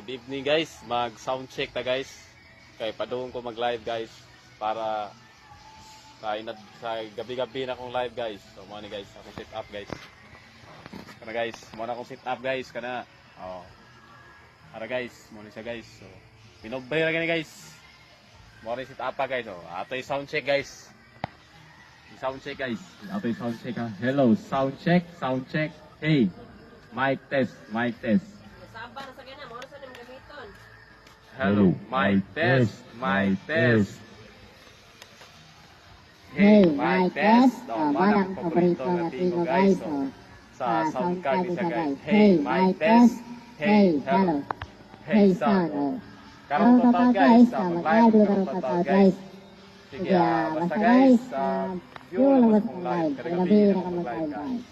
Good evening guys, mag sound check ta guys. Kay padung ko mag live guys para sa gabi-gabi na akong live guys. So mo ni guys, ako set up guys. Kana guys, mo na akong set up guys kana. Oh. Para guys, mo ni siya guys. So pinobay ra gani guys. Mo ni set up pa guys. Oh, atoy sound check guys. Sound check guys. Atoy sound check ha. Hello, sound check, sound check. Hey. Mic test, mic test. Saba na sa ganyan, mo na sa nim gamiton. Hello, mic test, mic test. Hey, mic test. Manang paborito na tino guys. Sa sound card isa guys. Hey, mic test. Hey, hello. Hey, sound. Karong total guys, mag-live karong total guys. Sige, basta guys, view lang sa live. Gabi na ka mag-live guys.